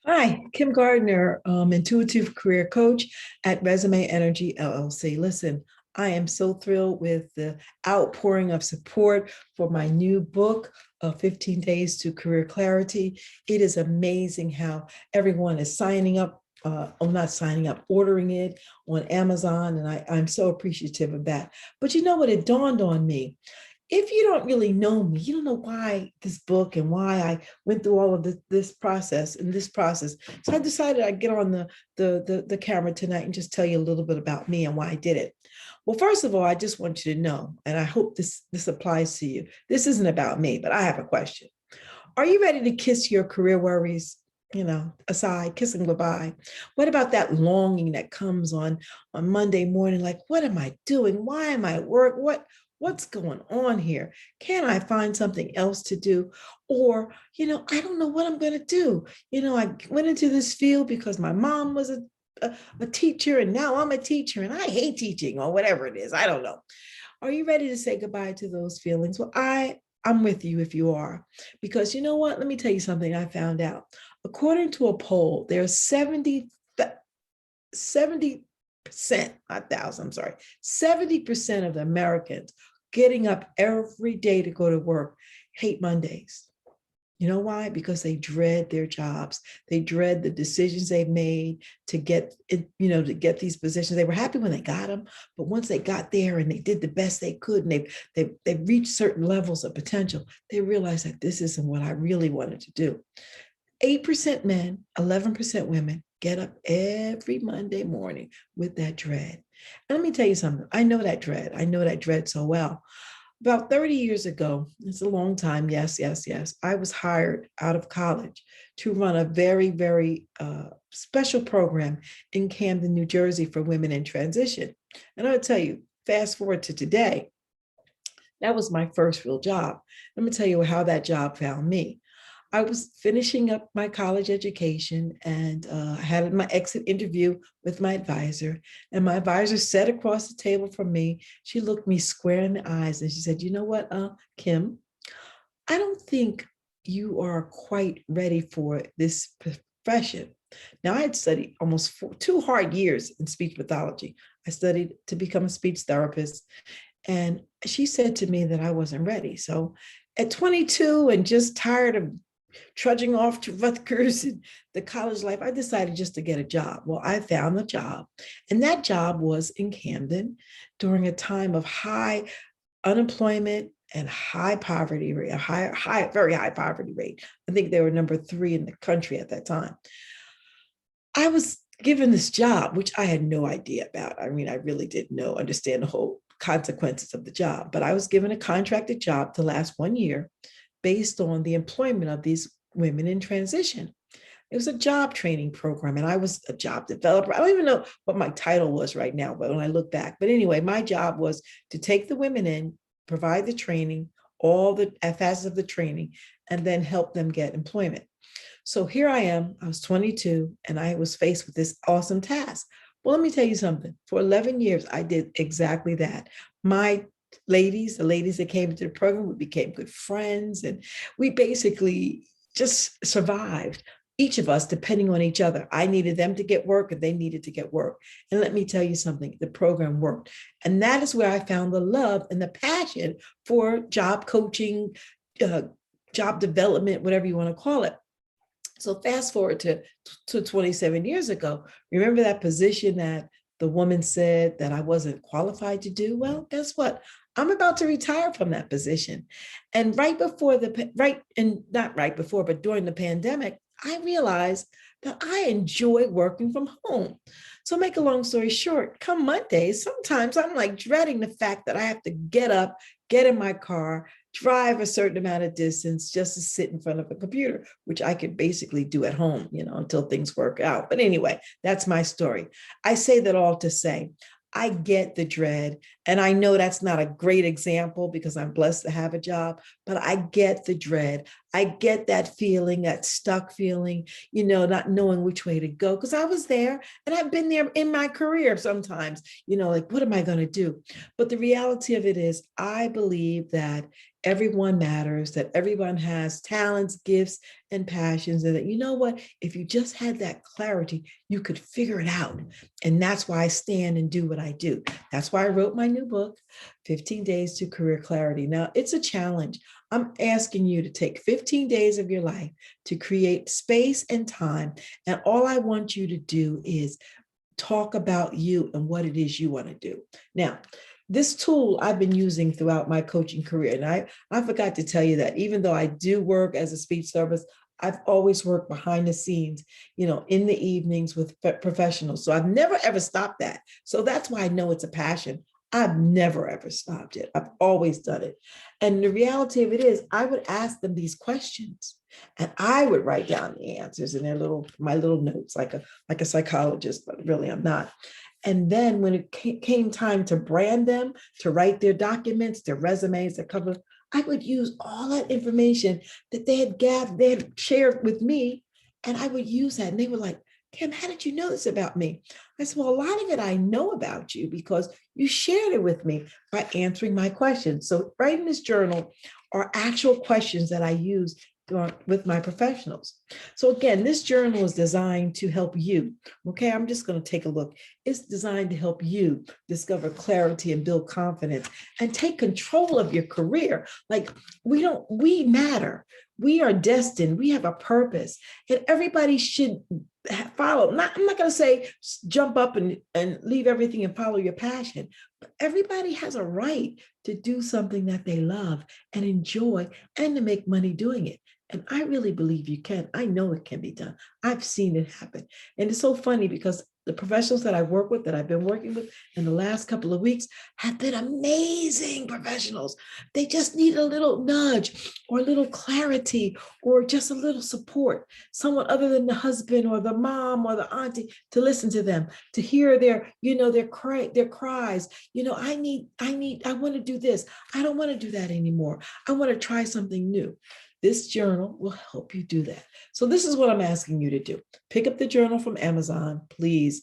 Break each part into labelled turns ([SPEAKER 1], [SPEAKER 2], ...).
[SPEAKER 1] Hi, Kim Gardner, intuitive career coach at Resume Energy LLC. Listen, I am so thrilled with the outpouring of support for my new book, 15 Days to Career Clarity. It is amazing how everyone is signing up. Not signing up, ordering it on Amazon, and I'm so appreciative of that. But you know what? It dawned on me, if you don't really know me, you don't know why this book and why I went through all of this process and this process. So I decided I'd get on the camera tonight and just tell you a little bit about me and why I did it. Well, first of all, I just want you to know, and I hope this applies to you. This isn't about me, but I have a question. Are you ready to kiss your career worries? Aside, kiss them goodbye. What about that longing that comes on Monday morning? Like, what am I doing? Why am I at work? What's going on here? Can I find something else to do? Or, I don't know what I'm going to do. I went into this field because my mom was a teacher and now I'm a teacher and I hate teaching or whatever it is. I don't know. Are you ready to say goodbye to those feelings? Well, I'm with you if you are, because you know what? Let me tell you something I found out. According to a poll, there's 70%, not thousand, I'm sorry, 70% of the Americans getting up every day to go to work hate Mondays. You know why? Because they dread their jobs. They dread the decisions they've made to get it, to get these positions. They were happy when they got them, but once they got there and they did the best they could and they've reached certain levels of potential, they realized that this isn't what I really wanted to do. 8% men, 11% women get up every Monday morning with that dread. And let me tell you something. I know that dread. I know that dread so well. About 30 years ago, it's a long time, yes, yes, yes, I was hired out of college to run a very, very special program in Camden, New Jersey for women in transition. And I'll tell you, fast forward to today, that was my first real job. Let me tell you how that job found me. I was finishing up my college education and I had my exit interview with my advisor. And my advisor sat across the table from me. She looked me square in the eyes and she said, "You know what, Kim, I don't think you are quite ready for this profession." Now, I had studied almost 2 hard years in speech pathology. I studied to become a speech therapist. And she said to me that I wasn't ready. So at 22 and just tired of trudging off to Rutgers and the college life, I decided just to get a job. Well, I found a job, and that job was in Camden during a time of high unemployment and high poverty rate, very high poverty rate. I think they were number 3 in the country at that time. I was given this job, which I had no idea about. I mean, I really didn't understand the whole consequences of the job, but I was given a contracted job to last 1 year based on the employment of these women in transition. It was a job training program, and I was a job developer. I don't even know what my title was right now, but when I look back, but anyway, my job was to take the women in, provide the training, all the facets of the training, and then help them get employment. So here I am, I was 22, and I was faced with this awesome task. Well, let me tell you something. For 11 years, I did exactly that. My the ladies that came into the program, we became good friends, and we basically just survived. Each of us, depending on each other. I needed them to get work, and they needed to get work. And let me tell you something, the program worked. And that is where I found the love and the passion for job coaching, uh, job development, whatever you want to call it. So fast forward to 27 years ago. Remember that position that the woman said that I wasn't qualified to do? Well, guess what? I'm about to retire from that position. And not right before, but during the pandemic, I realized that I enjoy working from home. So make a long story short, come Mondays, sometimes I'm like dreading the fact that I have to get up, get in my car, drive a certain amount of distance just to sit in front of a computer, which I could basically do at home, until things work out. But anyway, that's my story. I say that all to say, I get the dread. And I know that's not a great example because I'm blessed to have a job, but I get the dread. I get that feeling, that stuck feeling, not knowing which way to go. Because I was there and I've been there in my career sometimes, like, what am I going to do? But the reality of it is, I believe that everyone matters, that everyone has talents, gifts, and passions, and that, you know what, if you just had that clarity, you could figure it out. And that's why I stand and do what I do. That's why I wrote my new book, 15 Days to Career Clarity. Now, it's a challenge. I'm asking you to take 15 days of your life to create space and time. And all I want you to do is talk about you and what it is you want to do. Now, this tool I've been using throughout my coaching career. And I forgot to tell you that even though I do work as a speech therapist, I've always worked behind the scenes, in the evenings with professionals. So I've never ever stopped that. So that's why I know it's a passion. I've never ever stopped it. I've always done it. And the reality of it is, I would ask them these questions and I would write down the answers in my little notes, like a psychologist, but really I'm not. And then when it came time to brand them, to write their documents, their resumes, their cover, I would use all that information that they had gathered, they had shared with me, and I would use that. And they were like, Kim, how did you know this about me? I said, well, a lot of it I know about you because you shared it with me by answering my questions. So writing this journal are actual questions that I use with my professionals. So again, this journal is designed to help you. Okay, I'm just going to take a look. It's designed to help you discover clarity and build confidence and take control of your career. Like we matter. We are destined. We have a purpose, and everybody should follow. I'm not going to say jump up and leave everything and follow your passion, but everybody has a right to do something that they love and enjoy and to make money doing it. And I really believe you can. I know it can be done. I've seen it happen. And it's so funny because the professionals that I work with, that I've been working with in the last couple of weeks, have been amazing professionals. They just need a little nudge or a little clarity or just a little support. Someone other than the husband or the mom or the auntie to listen to them, to hear their cries. I want to do this. I don't want to do that anymore. I want to try something new. This journal will help you do that. So this is what I'm asking you to do. Pick up the journal from Amazon, please.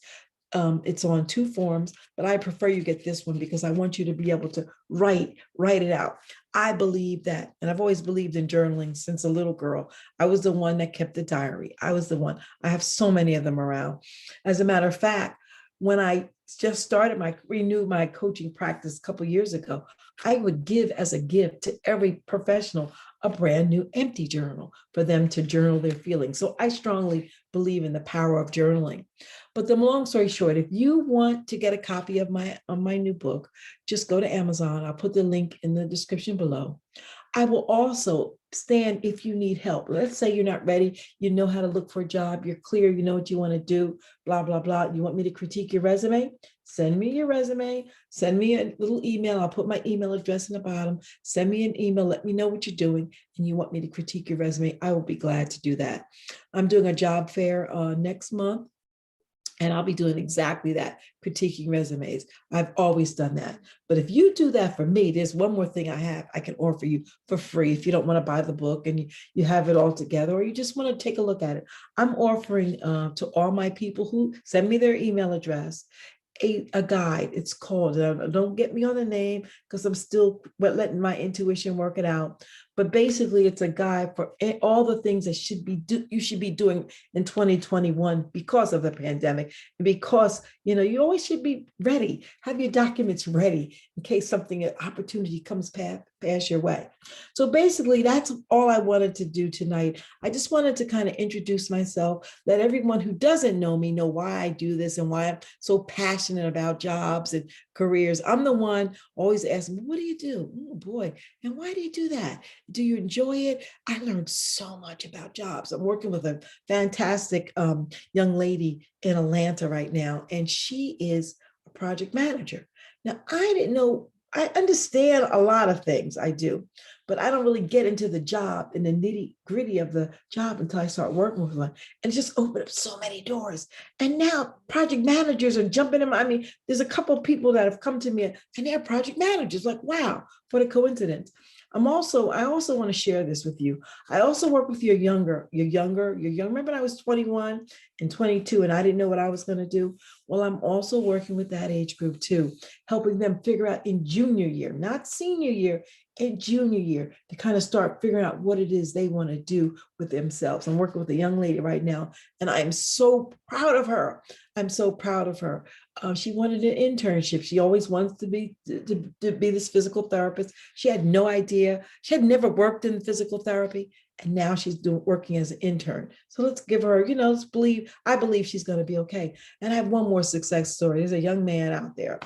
[SPEAKER 1] It's on 2 forms, but I prefer you get this one because I want you to be able to write it out. I believe that, and I've always believed in journaling since a little girl. I was the one that kept the diary. I was the one. I have so many of them around. As a matter of fact, when I just renewed my coaching practice a couple of years ago, I would give as a gift to every professional a brand new empty journal for them to journal their feelings. So I strongly believe in the power of journaling. But the long story short, if you want to get a copy of my new book, just go to Amazon. I'll put the link in the description below. I will also stand if you need help. Let's say you're not ready, you know how to look for a job, you're clear, you know what you want to do, blah, blah, blah. You want me to critique your resume? Send me your resume, send me a little email. I'll put my email address in the bottom. Send me an email, let me know what you're doing, and you want me to critique your resume. I will be glad to do that. I'm doing a job fair next month. And I'll be doing exactly that, critiquing resumes. I've always done that. But if you do that for me, there's one more thing I can offer you for free if you don't want to buy the book and you have it all together, or you just want to take a look at it. I'm offering to all my people who send me their email address a guide. It's called, don't get me on the name because I'm still letting my intuition work it out. But basically, it's a guide for all the things that you should be doing in 2021 because of the pandemic, and because you always should be ready. Have your documents ready in case an opportunity comes pass your way. So basically, that's all I wanted to do tonight. I just wanted to kind of introduce myself, let everyone who doesn't know me know why I do this and why I'm so passionate about jobs and careers. I'm the one always asking, what do you do? Oh boy, and why do you do that? Do you enjoy it? I learned so much about jobs. I'm working with a fantastic young lady in Atlanta right now, and she is a project manager. Now, I didn't know, I understand a lot of things, I do, but I don't really get into the job and the nitty gritty of the job until I start working with one. And it just opened up so many doors. And now project managers are jumping in. I mean, there's a couple of people that have come to me and they're project managers. Like, wow, what a coincidence. I also want to share this with you. I also work with your younger. Remember when I was 21 and 22 and I didn't know what I was going to do? Well, I'm also working with that age group too, helping them figure out in junior year, not senior year, in junior year to kind of start figuring out what it is they want to do with themselves. I'm working with a young lady right now, and I'm so proud of her. I'm so proud of her. She wanted an internship. She always wants to be this physical therapist. She had no idea. She had never worked in physical therapy, and now she's working as an intern. So let's give her, let's believe. I believe she's going to be okay. And I have one more success story. There's a young man out there.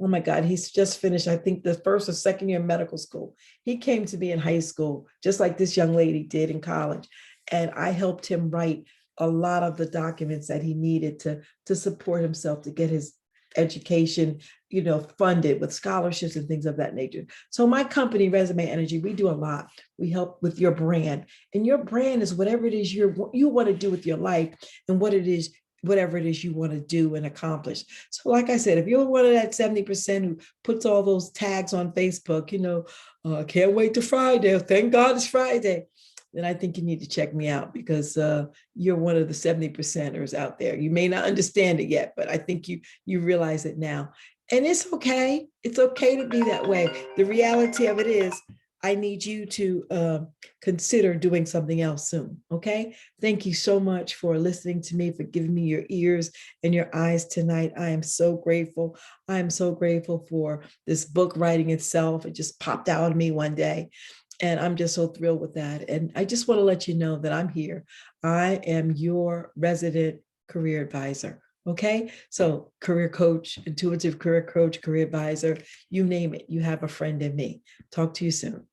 [SPEAKER 1] Oh my God, he's just finished, I think, the first or second year of medical school. He came to me in high school, just like this young lady did in college. And I helped him write a lot of the documents that he needed to support himself, to get his education, funded with scholarships and things of that nature. So my company, Resume Energy, we do a lot. We help with your brand. And your brand is whatever it is you want to do with your life, and whatever it is you want to do and accomplish. So like I said, if you're one of that 70% who puts all those tags on Facebook, can't wait to Friday, thank God it's Friday, then I think you need to check me out, because you're one of the 70%ers out there. You may not understand it yet, but I think you realize it now. And it's okay. It's okay to be that way. The reality of it is, I need you to consider doing something else soon. Okay. Thank you so much for listening to me, for giving me your ears and your eyes tonight. I am so grateful. I am so grateful for this book writing itself. It just popped out of me one day. And I'm just so thrilled with that. And I just want to let you know that I'm here. I am your resident career advisor. Okay. So career coach, intuitive career coach, career advisor, you name it, you have a friend in me. Talk to you soon.